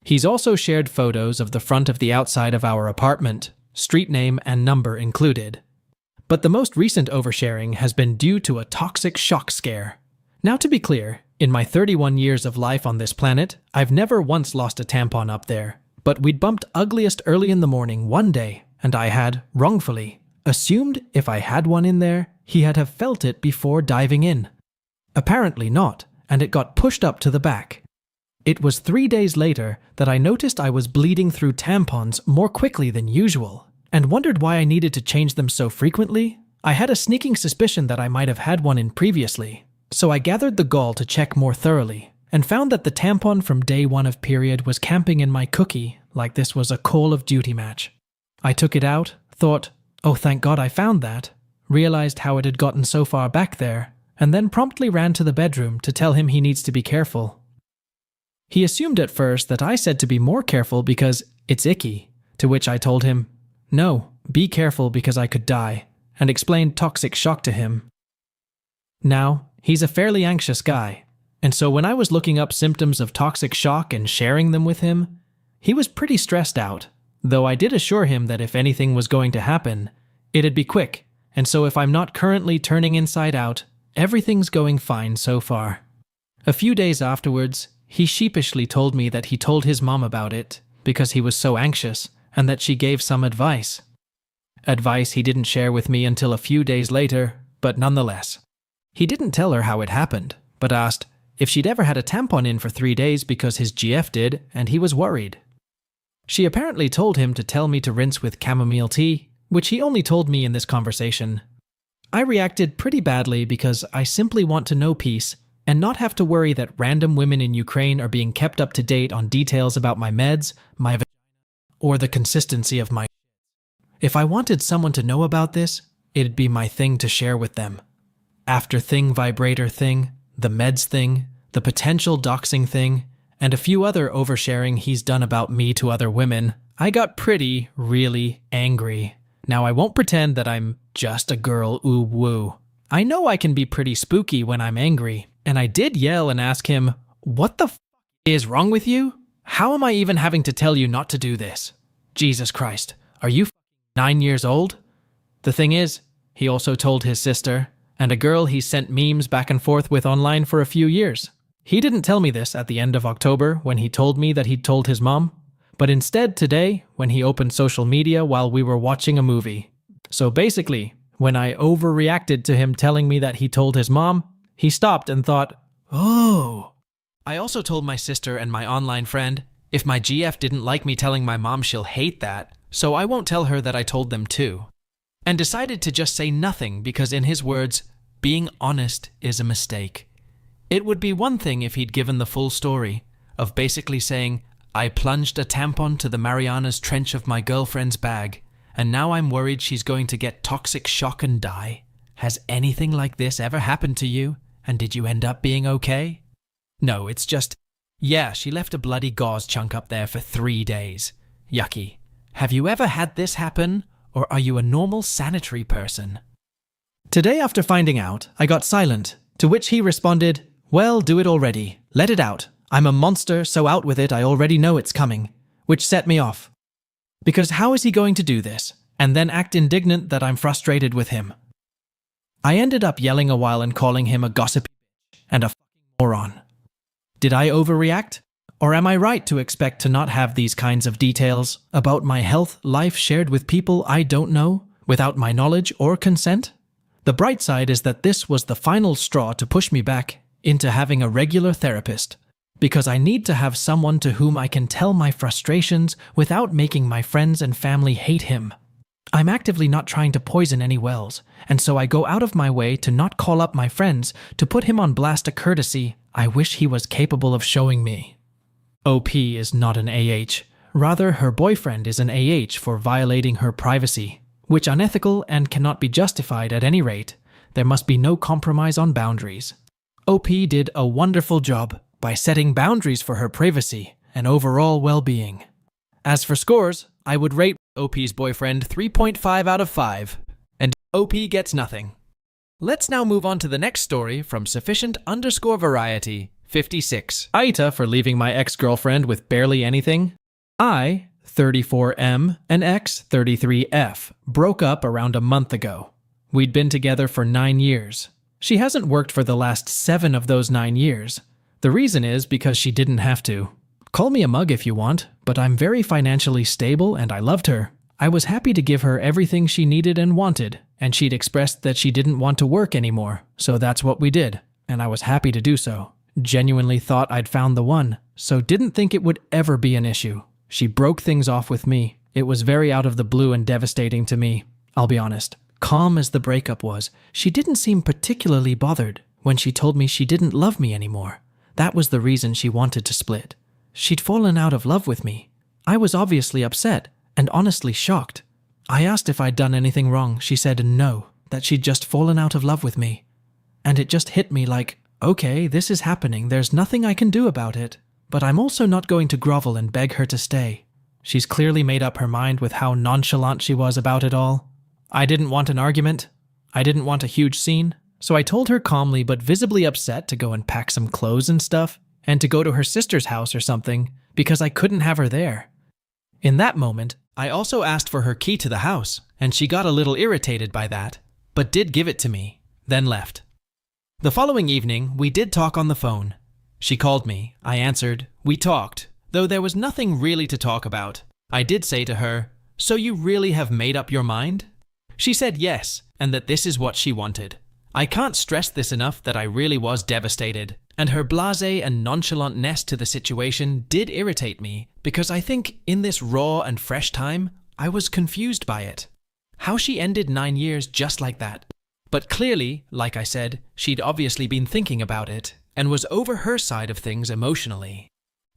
He's also shared photos of the front of the outside of our apartment, street name and number included. But the most recent oversharing has been due to a toxic shock scare. Now to be clear, in my 31 years of life on this planet, I've never once lost a tampon up there. But we'd bumped ugliest early in the morning one day, and I had, wrongfully, assumed if I had one in there, he had have felt it before diving in. Apparently not, and it got pushed up to the back. It was 3 days later that I noticed I was bleeding through tampons more quickly than usual, and wondered why I needed to change them so frequently. I had a sneaking suspicion that I might have had one in previously, so I gathered the gall to check more thoroughly, and found that the tampon from day 1 of period was camping in my cookie like this was a Call of Duty match. I took it out, thought, oh thank God I found that, realized how it had gotten so far back there, and then promptly ran to the bedroom to tell him he needs to be careful. He assumed at first that I said to be more careful because it's icky, to which I told him, no, be careful because I could die, and explained toxic shock to him. Now, he's a fairly anxious guy, and so when I was looking up symptoms of toxic shock and sharing them with him, he was pretty stressed out, though I did assure him that if anything was going to happen, it'd be quick, and so if I'm not currently turning inside out, everything's going fine so far. A few days afterwards, he sheepishly told me that he told his mom about it because he was so anxious and that she gave some advice. Advice he didn't share with me until a few days later, but nonetheless. He didn't tell her how it happened, but asked if she'd ever had a tampon in for 3 days because his GF did and he was worried. She apparently told him to tell me to rinse with chamomile tea, which he only told me in this conversation. I reacted pretty badly because I simply want to know peace and not have to worry that random women in Ukraine are being kept up to date on details about my meds, my vagina, or the consistency of my. If I wanted someone to know about this, it'd be my thing to share with them. After thing vibrator thing, the meds thing, the potential doxing thing, and a few other oversharing he's done about me to other women, I got really angry. Now I won't pretend that I'm just a girl ooh woo. I know I can be pretty spooky when I'm angry, and I did yell and ask him, what the f*** is wrong with you? How am I even having to tell you not to do this? Jesus Christ, are you 9 years old? The thing is, he also told his sister, and a girl he sent memes back and forth with online for a few years. He didn't tell me this at the end of October when he told me that he'd told his mom, but instead today when he opened social media while we were watching a movie. So basically, when I overreacted to him telling me that he told his mom, he stopped and thought, oh. I also told my sister and my online friend, if my GF didn't like me telling my mom, she'll hate that, so I won't tell her that I told them too. And decided to just say nothing because in his words, being honest is a mistake. It would be one thing if he'd given the full story, of basically saying, I plunged a tampon to the Mariana's Trench of my girlfriend's bag, and now I'm worried she's going to get toxic shock and die. Has anything like this ever happened to you? And did you end up being okay? No, it's just, yeah, she left a bloody gauze chunk up there for 3 days. Yucky. Have you ever had this happen, or are you a normal sanitary person? Today after finding out, I got silent, to which he responded, well, do it already. Let it out. I'm a monster, so out with it, I already know it's coming. Which set me off. Because how is he going to do this, and then act indignant that I'm frustrated with him? I ended up yelling a while and calling him a gossipy bitch and a fucking moron. Did I overreact? Or am I right to expect to not have these kinds of details about my health life shared with people I don't know, without my knowledge or consent? The bright side is that this was the final straw to push me back into having a regular therapist, because I need to have someone to whom I can tell my frustrations without making my friends and family hate him. I'm actively not trying to poison any wells, and so I go out of my way to not call up my friends to put him on blast a courtesy I wish he was capable of showing me. OP is not an AH. Rather, her boyfriend is an AH for violating her privacy, which unethical and cannot be justified at any rate. There must be no compromise on boundaries. OP did a wonderful job by setting boundaries for her privacy and overall well-being. As for scores, I would rate OP's boyfriend 3.5 out of 5, and OP gets nothing. Let's now move on to the next story from sufficient_variety 56. AITA for leaving my ex-girlfriend with barely anything. I, 34M, and X, 33F, broke up around a month ago. We'd been together for 9 years. She hasn't worked for the last 7 of those 9 years. The reason is because she didn't have to. Call me a mug if you want, but I'm very financially stable and I loved her. I was happy to give her everything she needed and wanted, and she'd expressed that she didn't want to work anymore, so that's what we did, and I was happy to do so. Genuinely thought I'd found the one, so didn't think it would ever be an issue. She broke things off with me. It was very out of the blue and devastating to me, I'll be honest. Calm as the breakup was, she didn't seem particularly bothered when she told me she didn't love me anymore. That was the reason she wanted to split. She'd fallen out of love with me. I was obviously upset and honestly shocked. I asked if I'd done anything wrong. She said no, that she'd just fallen out of love with me. And it just hit me like, okay, this is happening. There's nothing I can do about it. But I'm also not going to grovel and beg her to stay. She's clearly made up her mind with how nonchalant she was about it all. I didn't want an argument. I didn't want a huge scene. So I told her calmly but visibly upset to go and pack some clothes and stuff, and to go to her sister's house or something, because I couldn't have her there. In that moment, I also asked for her key to the house, and she got a little irritated by that, but did give it to me, then left. The following evening, we did talk on the phone. She called me, I answered, we talked, though there was nothing really to talk about. I did say to her, "So you really have made up your mind?" She said yes, and that this is what she wanted. I can't stress this enough that I really was devastated, and her blasé and nonchalantness to the situation did irritate me, because I think in this raw and fresh time, I was confused by it. How she ended 9 years just like that. But clearly, like I said, she'd obviously been thinking about it, and was over her side of things emotionally.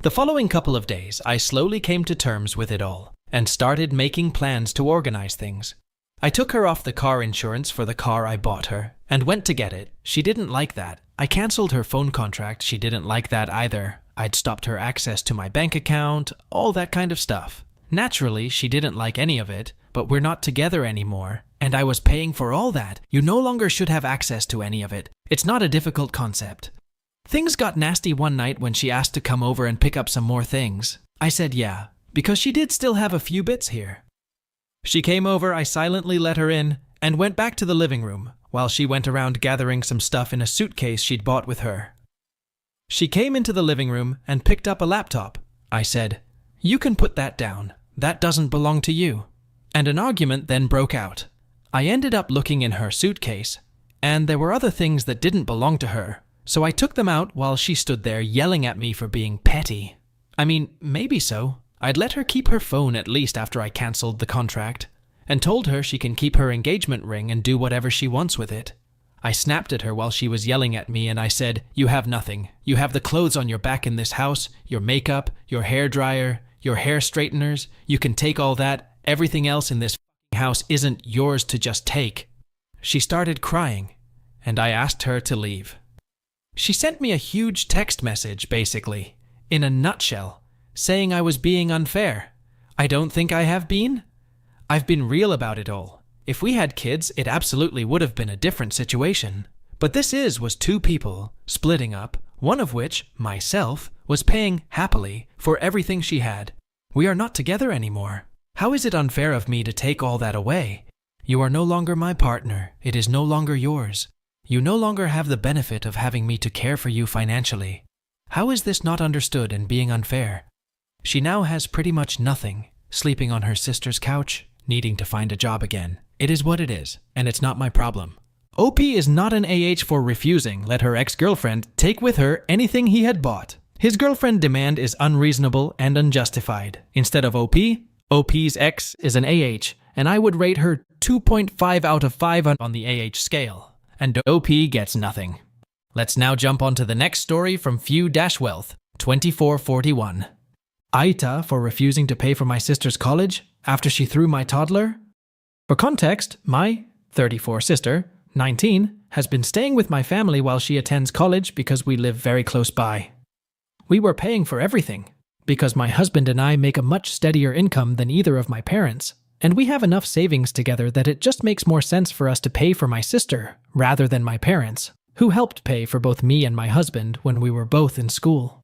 The following couple of days, I slowly came to terms with it all, and started making plans to organize things. I took her off the car insurance for the car I bought her, and went to get it. She didn't like that. I cancelled her phone contract. She didn't like that either. I'd stopped her access to my bank account, all that kind of stuff. Naturally, she didn't like any of it, but we're not together anymore, and I was paying for all that. You no longer should have access to any of it. It's not a difficult concept. Things got nasty one night when she asked to come over and pick up some more things. I said yeah, because she did still have a few bits here. She came over, I silently let her in, and went back to the living room, while she went around gathering some stuff in a suitcase she'd bought with her. She came into the living room and picked up a laptop. I said, "You can put that down. That doesn't belong to you." And an argument then broke out. I ended up looking in her suitcase, and there were other things that didn't belong to her, so I took them out while she stood there yelling at me for being petty. I mean, maybe so. I'd let her keep her phone at least after I cancelled the contract, and told her she can keep her engagement ring and do whatever she wants with it. I snapped at her while she was yelling at me and I said, "You have nothing. You have the clothes on your back in this house, your makeup, your hair dryer, your hair straighteners. You can take all that. Everything else in this house isn't yours to just take." She started crying, and I asked her to leave. She sent me a huge text message, basically, in a nutshell, saying I was being unfair. I don't think I have been. I've been real about it all. If we had kids, it absolutely would have been a different situation. But this was two people splitting up, one of which, myself, was paying happily for everything she had. We are not together anymore. How is it unfair of me to take all that away? You are no longer my partner. It is no longer yours. You no longer have the benefit of having me to care for you financially. How is this not understood and being unfair? She now has pretty much nothing, sleeping on her sister's couch, needing to find a job again. It is what it is, and it's not my problem. OP is not an AH for refusing let her ex-girlfriend take with her anything he had bought. His girlfriend demand is unreasonable and unjustified. Instead of OP's ex is an AH, and I would rate her 2.5 out of 5 on the AH scale. And OP gets nothing. Let's now jump on to the next story from Few-Wealth, 2441. AITA for refusing to pay for my sister's college after she threw my toddler. For context, my 34 sister, 19, has been staying with my family while she attends college because we live very close by. We were paying for everything because my husband and I make a much steadier income than either of my parents, and we have enough savings together that it just makes more sense for us to pay for my sister rather than my parents, who helped pay for both me and my husband when we were both in school.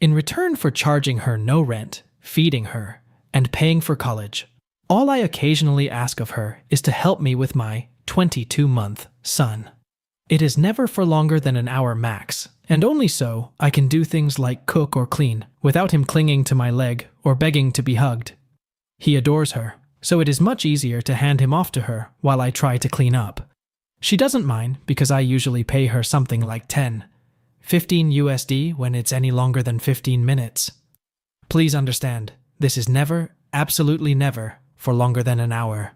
In return for charging her no rent, feeding her, and paying for college, all I occasionally ask of her is to help me with my 22-month son. It is never for longer than an hour max, and only so I can do things like cook or clean without him clinging to my leg or begging to be hugged. He adores her, so it is much easier to hand him off to her while I try to clean up. She doesn't mind because I usually pay her something like 15 USD when it's any longer than 15 minutes. Please understand, this is never, absolutely never, for longer than an hour.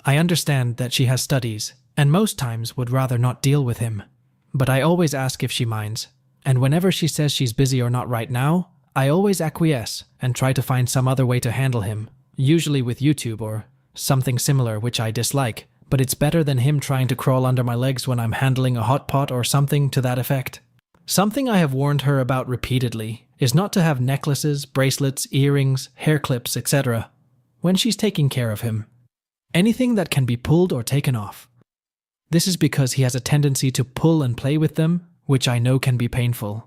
I understand that she has studies, and most times would rather not deal with him. But I always ask if she minds, and whenever she says she's busy or not right now, I always acquiesce and try to find some other way to handle him, usually with YouTube or something similar which I dislike, but it's better than him trying to crawl under my legs when I'm handling a hot pot or something to that effect. Something I have warned her about repeatedly is not to have necklaces, bracelets, earrings, hair clips, etc. when she's taking care of him. Anything that can be pulled or taken off. This is because he has a tendency to pull and play with them, which I know can be painful.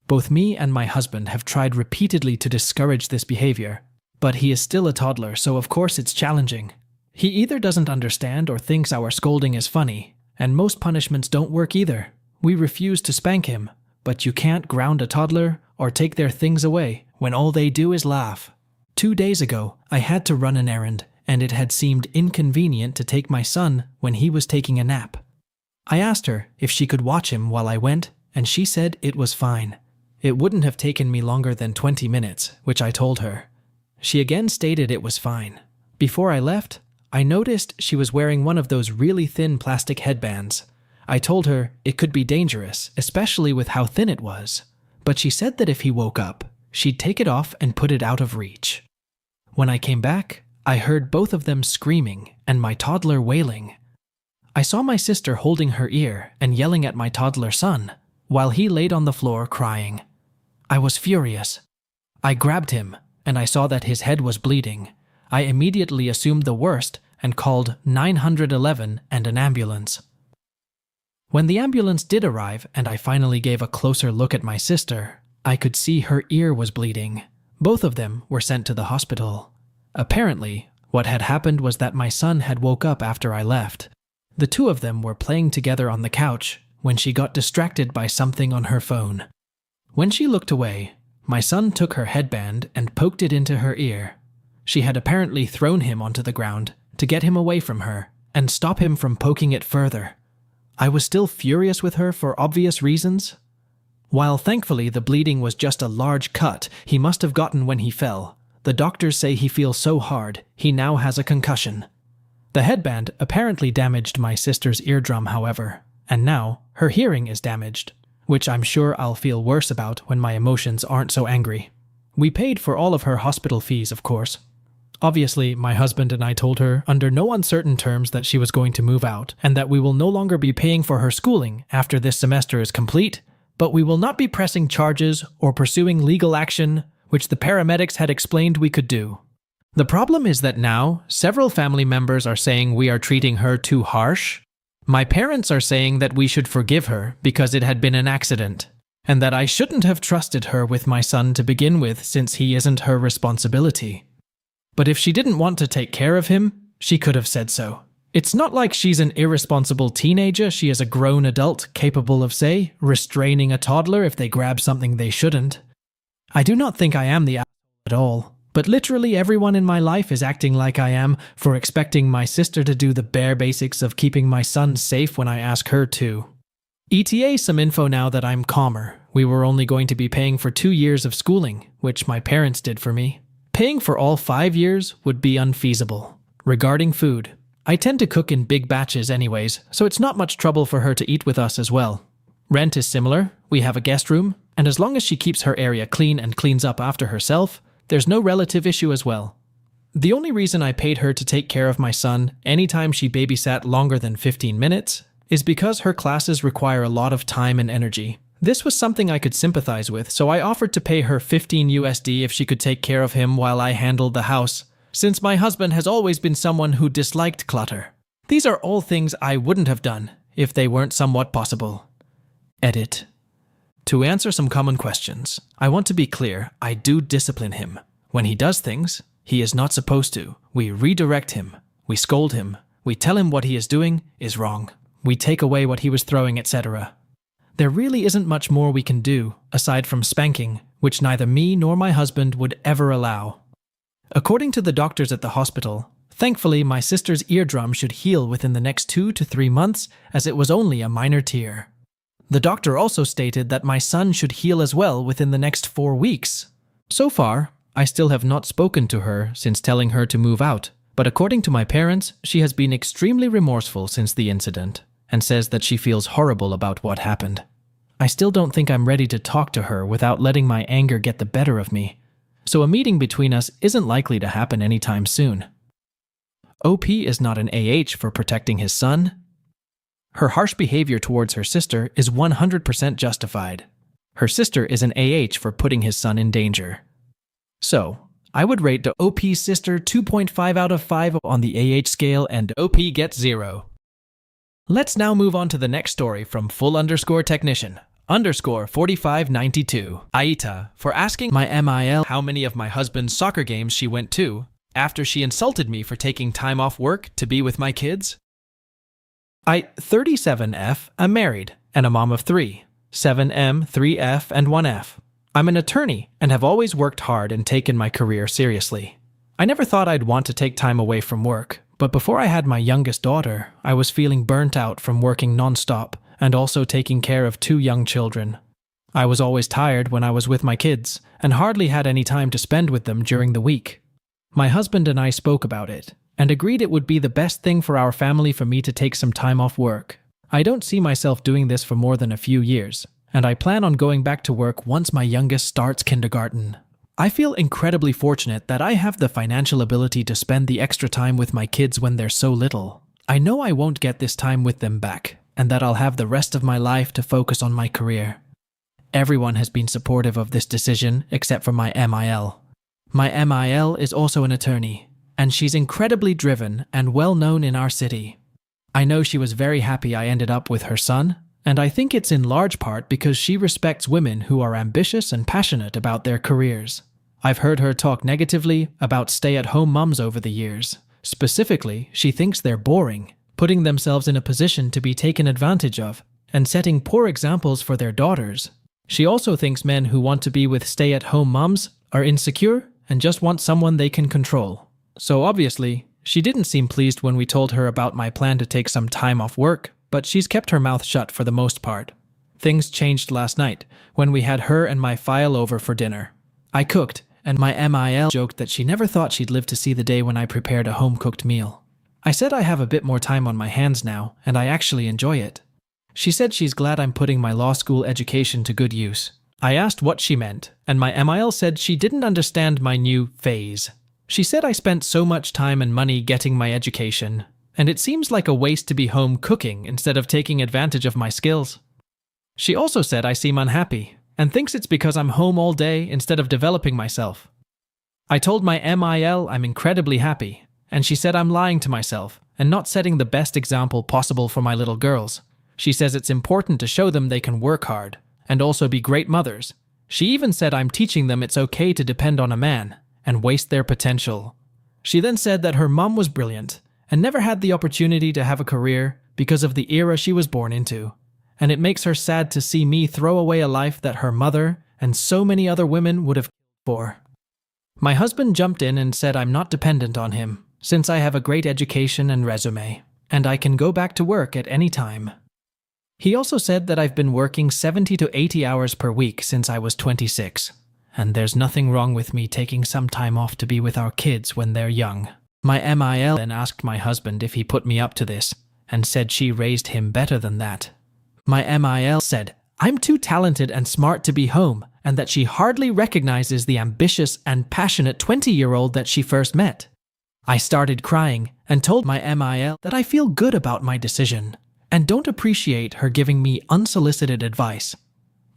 Both me and my husband have tried repeatedly to discourage this behavior, but he is still a toddler, so of course it's challenging. He either doesn't understand or thinks our scolding is funny, and most punishments don't work either. We refuse to spank him, but you can't ground a toddler or take their things away when all they do is laugh. 2 days ago, I had to run an errand, and it had seemed inconvenient to take my son when he was taking a nap. I asked her if she could watch him while I went, and she said it was fine. It wouldn't have taken me longer than 20 minutes, which I told her. She again stated it was fine. Before I left, I noticed she was wearing one of those really thin plastic headbands. I told her it could be dangerous, especially with how thin it was, but she said that if he woke up, she'd take it off and put it out of reach. When I came back, I heard both of them screaming and my toddler wailing. I saw my sister holding her ear and yelling at my toddler son, while he laid on the floor crying. I was furious. I grabbed him, and I saw that his head was bleeding. I immediately assumed the worst and called 911 and an ambulance. When the ambulance did arrive and I finally gave a closer look at my sister, I could see her ear was bleeding. Both of them were sent to the hospital. Apparently, what had happened was that my son had woke up after I left. The two of them were playing together on the couch when she got distracted by something on her phone. When she looked away, my son took her headband and poked it into her ear. She had apparently thrown him onto the ground to get him away from her and stop him from poking it further. I was still furious with her for obvious reasons. While thankfully the bleeding was just a large cut he must have gotten when he fell, the doctors say he feels so hard he now has a concussion. The headband apparently damaged my sister's eardrum, however, and now her hearing is damaged, which I'm sure I'll feel worse about when my emotions aren't so angry. We paid for all of her hospital fees, of course. Obviously, my husband and I told her under no uncertain terms that she was going to move out and that we will no longer be paying for her schooling after this semester is complete, but we will not be pressing charges or pursuing legal action, which the paramedics had explained we could do. The problem is that now, several family members are saying we are treating her too harsh. My parents are saying that we should forgive her because it had been an accident, and that I shouldn't have trusted her with my son to begin with since he isn't her responsibility. But if she didn't want to take care of him, she could have said so. It's not like she's an irresponsible teenager. She is a grown adult capable of, say, restraining a toddler if they grab something they shouldn't. I do not think I am the asshole at all, but literally everyone in my life is acting like I am for expecting my sister to do the bare basics of keeping my son safe when I ask her to. ETA some info now that I'm calmer. We were only going to be paying for 2 years of schooling, which my parents did for me. Paying for all 5 years would be unfeasible. Regarding food, I tend to cook in big batches anyways, so it's not much trouble for her to eat with us as well. Rent is similar, we have a guest room, and as long as she keeps her area clean and cleans up after herself, there's no relative issue as well. The only reason I paid her to take care of my son anytime she babysat longer than 15 minutes is because her classes require a lot of time and energy. This was something I could sympathize with, so I offered to pay her $15 if she could take care of him while I handled the house, since my husband has always been someone who disliked clutter. These are all things I wouldn't have done if they weren't somewhat possible. Edit. To answer some common questions, I want to be clear, I do discipline him. When he does things he is not supposed to, we redirect him, we scold him, we tell him what he is doing is wrong, we take away what he was throwing, etc. There really isn't much more we can do, aside from spanking, which neither me nor my husband would ever allow. According to the doctors at the hospital, thankfully my sister's eardrum should heal within the next 2 to 3 months, as it was only a minor tear. The doctor also stated that my son should heal as well within the next 4 weeks. So far, I still have not spoken to her since telling her to move out, but according to my parents, she has been extremely remorseful since the incident, and says that she feels horrible about what happened. I still don't think I'm ready to talk to her without letting my anger get the better of me, so a meeting between us isn't likely to happen anytime soon. OP is not an AH for protecting his son. Her harsh behavior towards her sister is 100% justified. Her sister is an AH for putting his son in danger. So, I would rate the OP's sister 2.5 out of 5 on the AH scale, and OP gets 0. Let's now move on to the next story from full_technician_4592 AITA for asking my MIL how many of my husband's soccer games she went to after she insulted me for taking time off work to be with my kids. 37F, I'm married and a mom of 3, 7M, 3F, and 1F. I'm an attorney and have always worked hard and taken my career seriously. I never thought I'd want to take time away from work, but before I had my youngest daughter, I was feeling burnt out from working nonstop and also taking care of 2 young children. I was always tired when I was with my kids and hardly had any time to spend with them during the week. My husband and I spoke about it and agreed it would be the best thing for our family for me to take some time off work. I don't see myself doing this for more than a few years, and I plan on going back to work once my youngest starts kindergarten. I feel incredibly fortunate that I have the financial ability to spend the extra time with my kids when they're so little. I know I won't get this time with them back, and that I'll have the rest of my life to focus on my career. Everyone has been supportive of this decision except for my MIL. My MIL is also an attorney, and she's incredibly driven and well known in our city. I know she was very happy I ended up with her son, and I think it's in large part because she respects women who are ambitious and passionate about their careers. I've heard her talk negatively about stay-at-home moms over the years. Specifically, she thinks they're boring, putting themselves in a position to be taken advantage of, and setting poor examples for their daughters. She also thinks men who want to be with stay-at-home moms are insecure and just want someone they can control. So obviously, she didn't seem pleased when we told her about my plan to take some time off work, but she's kept her mouth shut for the most part. Things changed last night when we had her and my file over for dinner. I cooked, and my MIL joked that she never thought she'd live to see the day when I prepared a home-cooked meal. I said I have a bit more time on my hands now, and I actually enjoy it. She said she's glad I'm putting my law school education to good use. I asked what she meant, and my MIL said she didn't understand my new phase. She said I spent so much time and money getting my education, and it seems like a waste to be home cooking instead of taking advantage of my skills. She also said I seem unhappy, and thinks it's because I'm home all day instead of developing myself. I told my MIL I'm incredibly happy, and she said I'm lying to myself and not setting the best example possible for my little girls. She says it's important to show them they can work hard and also be great mothers. She even said I'm teaching them it's okay to depend on a man and waste their potential. She then said that her mom was brilliant and never had the opportunity to have a career because of the era she was born into, and it makes her sad to see me throw away a life that her mother and so many other women would have killed for. My husband jumped in and said I'm not dependent on him, since I have a great education and resume, and I can go back to work at any time. He also said that I've been working 70 to 80 hours per week since I was 26, and there's nothing wrong with me taking some time off to be with our kids when they're young. My MIL then asked my husband if he put me up to this, and said she raised him better than that. My MIL said, I'm too talented and smart to be home, and that she hardly recognizes the ambitious and passionate 20-year-old that she first met. I started crying and told my MIL that I feel good about my decision, and don't appreciate her giving me unsolicited advice.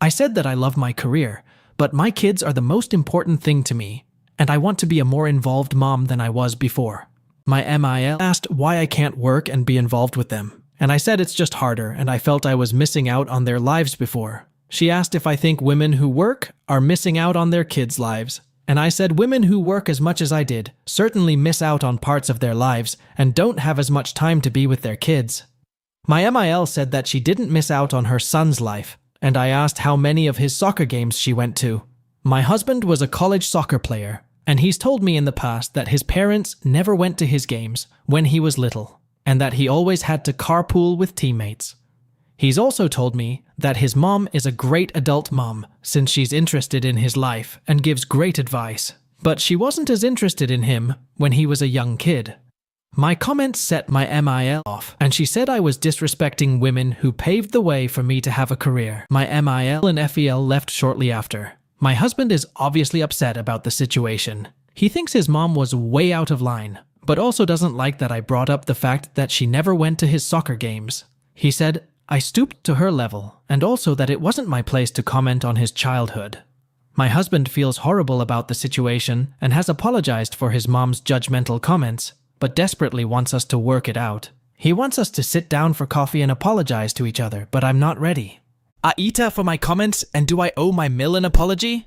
I said that I love my career, but my kids are the most important thing to me, and I want to be a more involved mom than I was before. My MIL asked why I can't work and be involved with them, and I said it's just harder and I felt I was missing out on their lives before. She asked if I think women who work are missing out on their kids' lives, and I said women who work as much as I did certainly miss out on parts of their lives and don't have as much time to be with their kids. My MIL said that she didn't miss out on her son's life, and I asked how many of his soccer games she went to. My husband was a college soccer player, and he's told me in the past that his parents never went to his games when he was little, and that he always had to carpool with teammates. He's also told me that his mom is a great adult mom since she's interested in his life and gives great advice, but she wasn't as interested in him when he was a young kid. My comments set my MIL off, and she said I was disrespecting women who paved the way for me to have a career. My MIL and FEL left shortly after. My husband is obviously upset about the situation. He thinks his mom was way out of line, but also doesn't like that I brought up the fact that she never went to his soccer games. He said I stooped to her level, and also that it wasn't my place to comment on his childhood. My husband feels horrible about the situation and has apologized for his mom's judgmental comments, but desperately wants us to work it out. He wants us to sit down for coffee and apologize to each other, but I'm not ready. AITA for my comments, and do I owe my Mill an apology?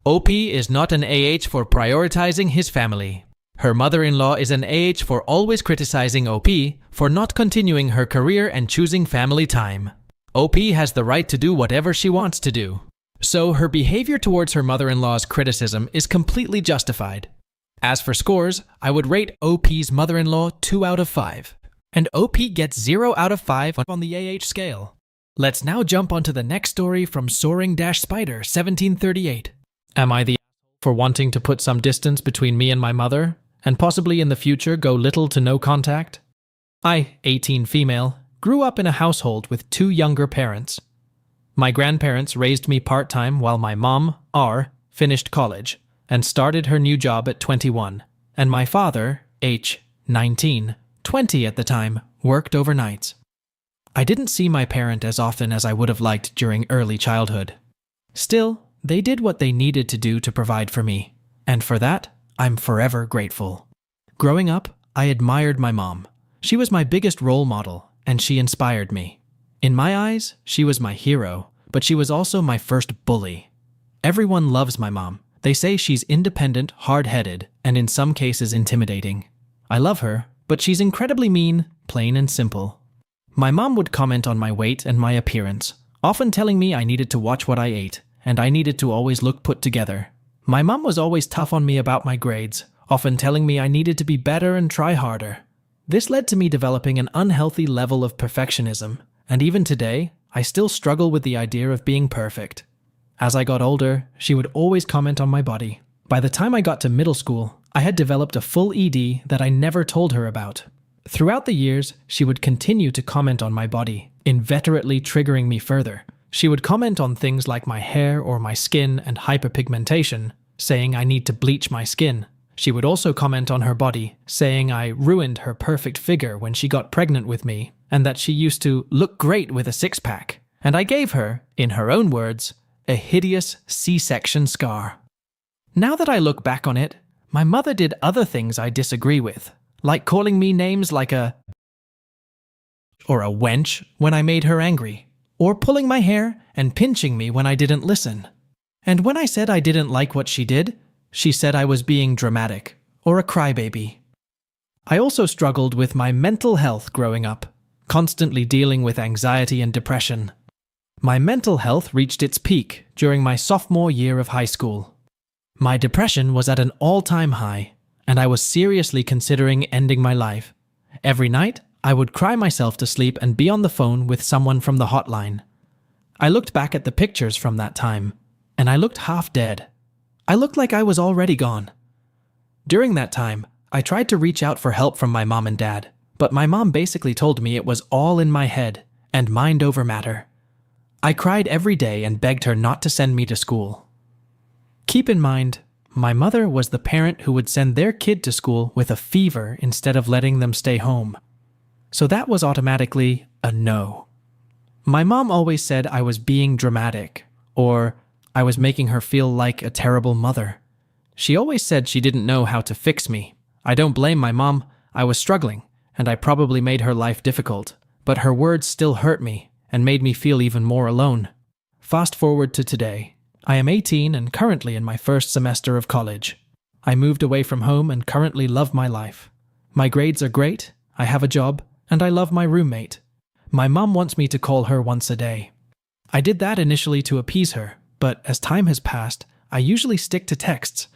OP is not an AH for prioritizing his family. Her mother-in-law is an AH for always criticizing OP for not continuing her career and choosing family time. OP has the right to do whatever she wants to do. So her behavior towards her mother-in-law's criticism is completely justified. As for scores, I would rate OP's mother-in-law 2 out of 5. And OP gets 0 out of 5 on the AH scale. Let's now jump onto the next story from Soaring-Spider 1738. Am I the for wanting to put some distance between me and my mother, and possibly in the future go little to no contact? I, 18 female, grew up in a household with 2 younger parents. My grandparents raised me part-time while my mom, R, finished college and started her new job at 21, and my father, H, 19, 20 at the time, worked overnights. I didn't see my parent as often as I would have liked during early childhood. Still, they did what they needed to do to provide for me, and for that, I'm forever grateful. Growing up, I admired my mom. She was my biggest role model, and she inspired me. In my eyes, she was my hero, but she was also my first bully. Everyone loves my mom. They say she's independent, hard-headed, and in some cases intimidating. I love her, but she's incredibly mean, plain and simple. My mom would comment on my weight and my appearance, often telling me I needed to watch what I ate, and I needed to always look put together. My mom was always tough on me about my grades, often telling me I needed to be better and try harder. This led to me developing an unhealthy level of perfectionism, and even today, I still struggle with the idea of being perfect. As I got older, she would always comment on my body. By the time I got to middle school, I had developed a full ED that I never told her about. Throughout the years, she would continue to comment on my body, inveterately triggering me further. She would comment on things like my hair or my skin and hyperpigmentation, saying I need to bleach my skin. She would also comment on her body, saying I ruined her perfect figure when she got pregnant with me, and that she used to look great with a six-pack. And I gave her, in her own words, a hideous C-section scar. Now that I look back on it, my mother did other things I disagree with, like calling me names like or a wench when I made her angry, or pulling my hair and pinching me when I didn't listen. And when I said I didn't like what she did, she said I was being dramatic, or a crybaby. I also struggled with my mental health growing up, constantly dealing with anxiety and depression. My mental health reached its peak during my sophomore year of high school. My depression was at an all-time high, and I was seriously considering ending my life. Every night, I would cry myself to sleep and be on the phone with someone from the hotline. I looked back at the pictures from that time, and I looked half dead. I looked like I was already gone. During that time, I tried to reach out for help from my mom and dad, but my mom basically told me it was all in my head and mind over matter. I cried every day and begged her not to send me to school. Keep in mind, my mother was the parent who would send their kid to school with a fever instead of letting them stay home. So that was automatically a no. My mom always said I was being dramatic, or I was making her feel like a terrible mother. She always said she didn't know how to fix me. I don't blame my mom. I was struggling, and I probably made her life difficult, but her words still hurt me and made me feel even more alone. Fast forward to today. I am 18 and currently in my first semester of college. I moved away from home and currently love my life. My grades are great, I have a job, and I love my roommate. My mom wants me to call her once a day. I did that initially to appease her, but as time has passed, I usually stick to texts.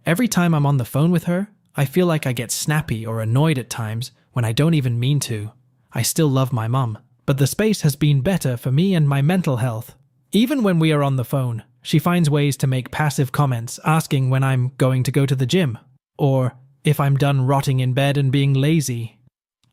Every time I'm on the phone with her, I feel like I get snappy or annoyed at times when I don't even mean to. I still love my mom, but the space has been better for me and my mental health. Even when we are on the phone, she finds ways to make passive comments asking when I'm going to go to the gym, or if I'm done rotting in bed and being lazy.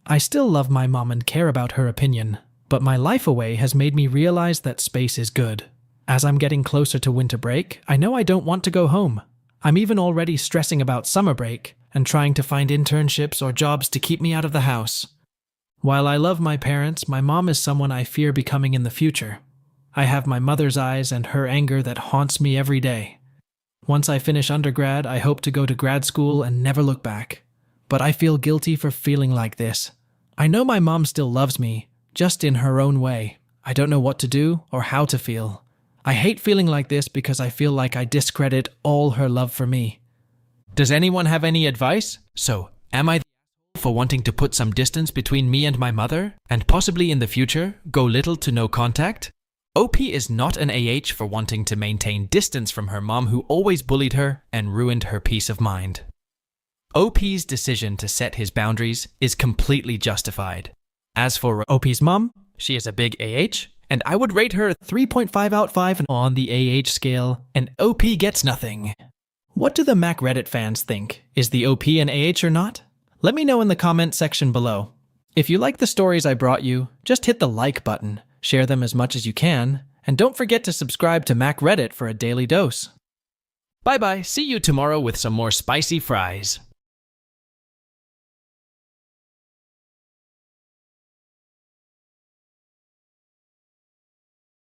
I still love my mom and care about her opinion, but my life away has made me realize that space is good. As I'm getting closer to winter break, I know I don't want to go home. I'm even already stressing about summer break and trying to find internships or jobs to keep me out of the house. While I love my parents, my mom is someone I fear becoming in the future. I have my mother's eyes and her anger that haunts me every day. Once I finish undergrad, I hope to go to grad school and never look back. But I feel guilty for feeling like this. I know my mom still loves me, just in her own way. I don't know what to do or how to feel. I hate feeling like this because I feel like I discredit all her love for me. Does anyone have any advice? So, am I the asshole for wanting to put some distance between me and my mother, and possibly in the future, go little to no contact? OP is not an AH for wanting to maintain distance from her mom who always bullied her and ruined her peace of mind. OP's decision to set his boundaries is completely justified. As for OP's mom, she is a big AH, and I would rate her 3.5 out of 5 on the AH scale, and OP gets nothing. What do the Mac Reddit fans think? Is the OP an AH or not? Let me know in the comment section below. If you like the stories I brought you, just hit the like button, share them as much as you can, and don't forget to subscribe to Mac Reddit for a daily dose. Bye bye, see you tomorrow with some more spicy fries.